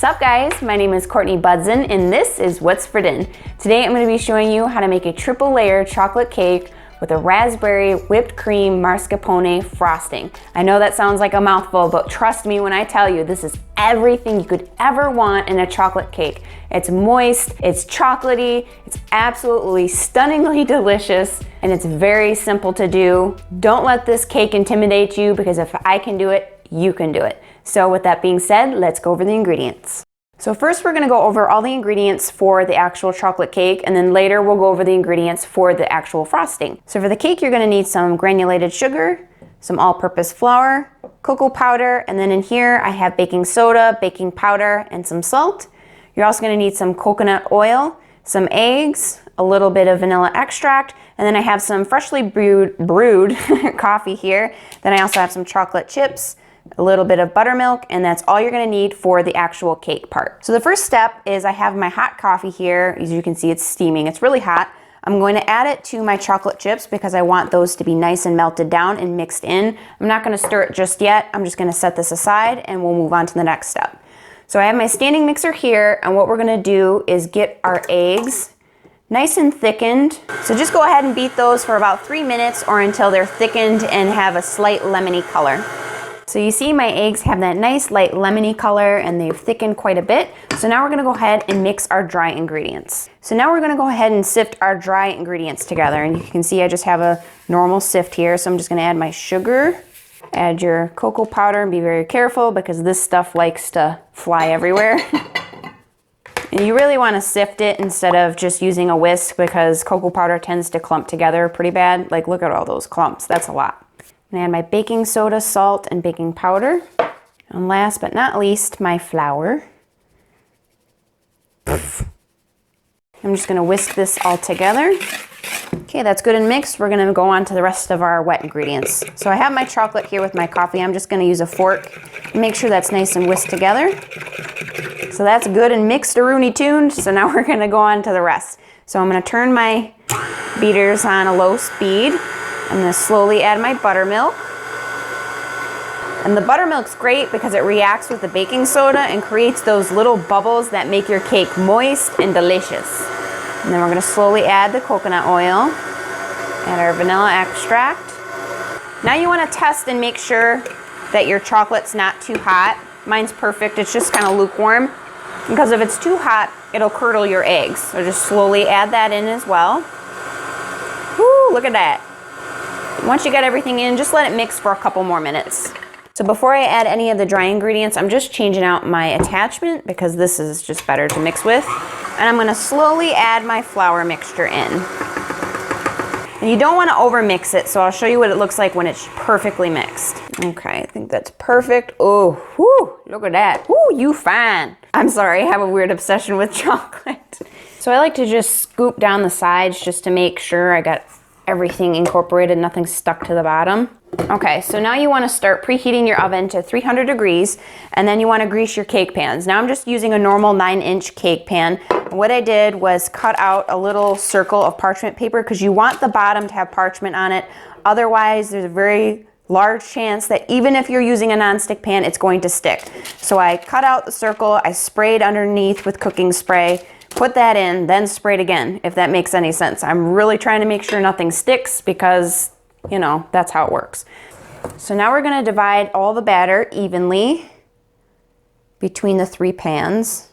up guys, my name is Courtney Budzyn and this is What's for Din. Today I'm going to be showing you how to make a triple layer chocolate cake with a raspberry whipped cream mascarpone frosting. I know that sounds like a mouthful, but trust me when I tell you this is everything you could ever want in a chocolate cake. It's moist, it's chocolatey, it's absolutely stunningly delicious, and it's very simple to do. Don't let this cake intimidate you because if I can do it, you can do it. So with that being said, let's go over the ingredients. So first we're gonna go over all the ingredients for the actual chocolate cake, and then later we'll go over the ingredients for the actual frosting. So for the cake, you're gonna need some granulated sugar, some all-purpose flour, cocoa powder, and then in here I have baking soda, baking powder, and some salt. You're also gonna need some coconut oil, some eggs, a little bit of vanilla extract, and then I have some freshly brewed coffee here. Then I also have some chocolate chips, a little bit of buttermilk, and that's all you're gonna need for the actual cake part. So the first step is I have my hot coffee here. As you can see, it's steaming. It's really hot. I'm going to add it to my chocolate chips because I want those to be nice and melted down and mixed in. I'm not gonna stir it just yet. I'm just gonna set this aside and we'll move on to the next step. So I have my standing mixer here, and what we're gonna do is get our eggs nice and thickened. So just go ahead and beat those for about 3 minutes or until they're thickened and have a slight lemony color. So you see my eggs have that nice light lemony color and they've thickened quite a bit. So now we're gonna go ahead and mix our dry ingredients. So now we're gonna go ahead and sift our dry ingredients together. And you can see I just have a normal sift here. So I'm just gonna add my sugar, add your cocoa powder, and be very careful because this stuff likes to fly everywhere. And you really wanna sift it instead of just using a whisk because cocoa powder tends to clump together pretty bad. Like look at all those clumps, that's a lot. And I add my baking soda, salt, and baking powder. And last but not least, my flour. I'm just gonna whisk this all together. Okay, that's good and mixed. We're gonna go on to the rest of our wet ingredients. So I have my chocolate here with my coffee. I'm just gonna use a fork and make sure that's nice and whisked together. So that's good and mixed, Rooney tuned. So now we're gonna go on to the rest. So I'm gonna turn my beaters on a low speed. I'm gonna slowly add my buttermilk. And the buttermilk's great because it reacts with the baking soda and creates those little bubbles that make your cake moist and delicious. And then we're gonna slowly add the coconut oil, add our vanilla extract. Now you wanna test and make sure that your chocolate's not too hot. Mine's perfect, it's just kind of lukewarm. Because if it's too hot, it'll curdle your eggs. So just slowly add that in as well. Woo, look at that. Once you get everything in, just let it mix for a couple more minutes. So before I add any of the dry ingredients, I'm just changing out my attachment because this is just better to mix with. And I'm gonna slowly add my flour mixture in. And you don't wanna over mix it, so I'll show you what it looks like when it's perfectly mixed. Okay, I think that's perfect. Oh, whoo, look at that. Whoo, you fine. I'm sorry, I have a weird obsession with chocolate. So I like to just scoop down the sides just to make sure I got everything incorporated, nothing stuck to the bottom. Okay, so now you wanna start preheating your oven to 300 degrees, and then you wanna grease your cake pans. Now I'm just using a normal 9-inch cake pan. What I did was cut out a little circle of parchment paper because you want the bottom to have parchment on it. Otherwise, there's a very large chance that even if you're using a nonstick pan, it's going to stick. So I cut out the circle, I sprayed underneath with cooking spray, put that in, then sprayed again, if that makes any sense. I'm really trying to make sure nothing sticks because, you know, that's how it works. So now we're gonna divide all the batter evenly between the 3 pans.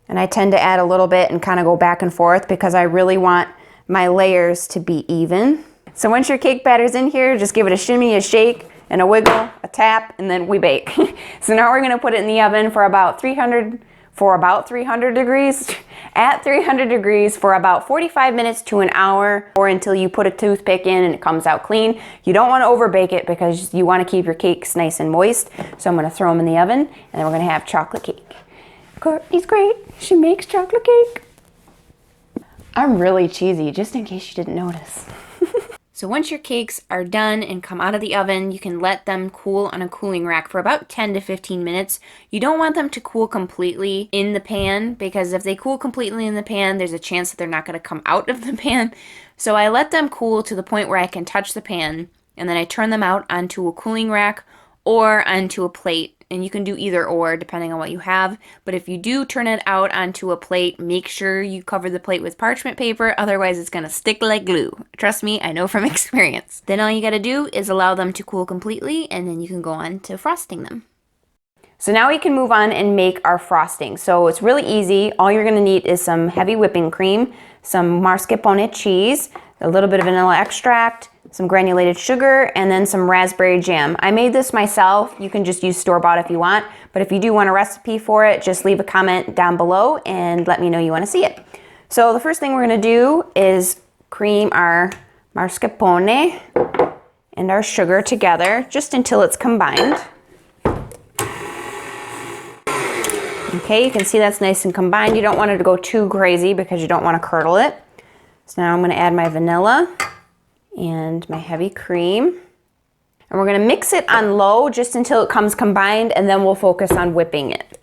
And I tend to add a little bit and kind of go back and forth because I really want my layers to be even. So once your cake batter's in here, just give it a shimmy, a shake, and a wiggle, a tap, and then we bake. So now we're gonna put it in the oven for about 300 degrees, at 300 degrees for about 45 minutes to an hour, or until you put a toothpick in and it comes out clean. You don't want to over bake it because you want to keep your cakes nice and moist. So I'm going to throw them in the oven, and then we're going to have chocolate cake. Courtney's great, she makes chocolate cake. I'm really cheesy, just in case you didn't notice. So once your cakes are done and come out of the oven, you can let them cool on a cooling rack for about 10 to 15 minutes. You don't want them to cool completely in the pan because if they cool completely in the pan, there's a chance that they're not going to come out of the pan. So I let them cool to the point where I can touch the pan, and then I turn them out onto a cooling rack or onto a plate and you can do either or depending on what you have. But if you do turn it out onto a plate, make sure you cover the plate with parchment paper, otherwise it's gonna stick like glue. Trust me, I know from experience. Then all you gotta do is allow them to cool completely, and then you can go on to frosting them. So now we can move on and make our frosting. So it's really easy. All you're gonna need is some heavy whipping cream, some mascarpone cheese, a little bit of vanilla extract, some granulated sugar, and then some raspberry jam. I made this myself. You can just use store-bought if you want, but if you do want a recipe for it, just leave a comment down below and let me know you wanna see it. So the first thing we're gonna do is cream our mascarpone and our sugar together just until it's combined. Okay, you can see that's nice and combined. You don't want it to go too crazy because you don't want to curdle it. So now I'm going to add my vanilla and my heavy cream. And we're going to mix it on low just until it comes combined, and then we'll focus on whipping it.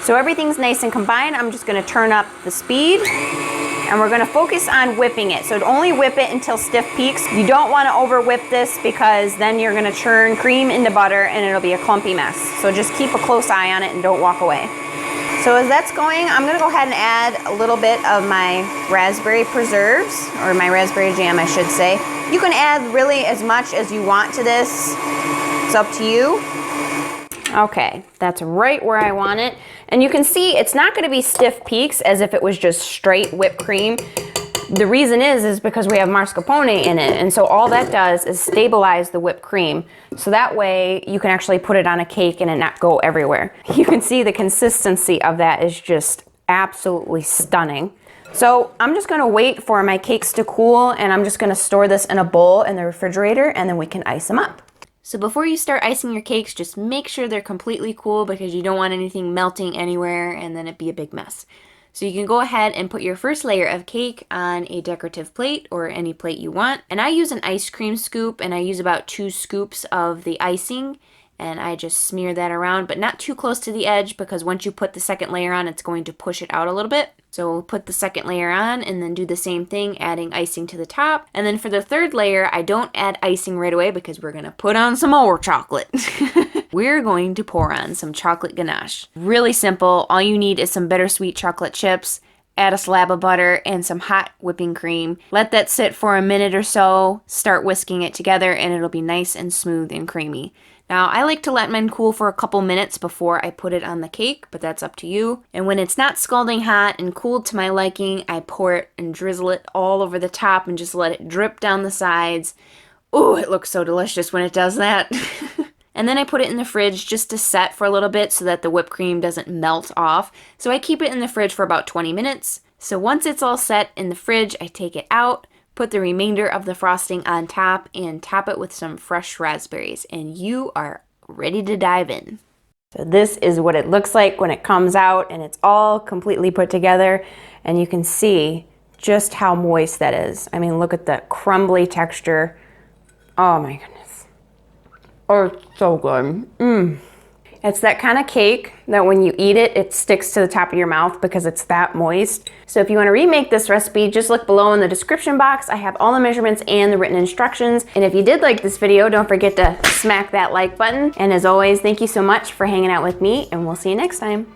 So everything's nice and combined. I'm just going to turn up the speed. And we're gonna focus on whipping it. So only whip it until stiff peaks. You don't wanna over whip this because then you're gonna churn cream into butter and it'll be a clumpy mess. So just keep a close eye on it and don't walk away. So as that's going, I'm gonna go ahead and add a little bit of my raspberry preserves, or my raspberry jam, I should say. You can add really as much as you want to this. It's up to you. Okay, that's right where I want it. And you can see it's not gonna be stiff peaks as if it was just straight whipped cream. The reason is because we have mascarpone in it, and so all that does is stabilize the whipped cream. So that way you can actually put it on a cake and it not go everywhere. You can see the consistency of that is just absolutely stunning. So I'm just gonna wait for my cakes to cool, and I'm just gonna store this in a bowl in the refrigerator, and then we can ice them up. So before you start icing your cakes, just make sure they're completely cool because you don't want anything melting anywhere and then it'd be a big mess. So you can go ahead and put your first layer of cake on a decorative plate or any plate you want. And I use an ice cream scoop, and I use about 2 scoops of the icing, and I just smear that around, but not too close to the edge because once you put the second layer on, it's going to push it out a little bit. So we'll put the second layer on and then do the same thing, adding icing to the top. And then for the third layer, I don't add icing right away because we're gonna put on some more chocolate. We're going to pour on some chocolate ganache. Really simple. All you need is some bittersweet chocolate chips, add a slab of butter and some hot whipping cream. Let that sit for a minute or so, start whisking it together, and it'll be nice and smooth and creamy. Now, I like to let mine cool for a couple minutes before I put it on the cake, but that's up to you. And when it's not scalding hot and cooled to my liking, I pour it and drizzle it all over the top and just let it drip down the sides. Ooh, it looks so delicious when it does that. And then I put it in the fridge just to set for a little bit so that the whipped cream doesn't melt off. So I keep it in the fridge for about 20 minutes. So once it's all set in the fridge, I take it out, put the remainder of the frosting on top, and top it with some fresh raspberries, and you are ready to dive in. So this is what it looks like when it comes out and it's all completely put together, and you can see just how moist that is. I mean, look at the crumbly texture. Oh my goodness. Oh, it's so good. It's that kind of cake that when you eat it, it sticks to the top of your mouth because it's that moist. So if you want to remake this recipe, just look below in the description box. I have all the measurements and the written instructions. And if you did like this video, don't forget to smack that like button. And as always, thank you so much for hanging out with me, and we'll see you next time.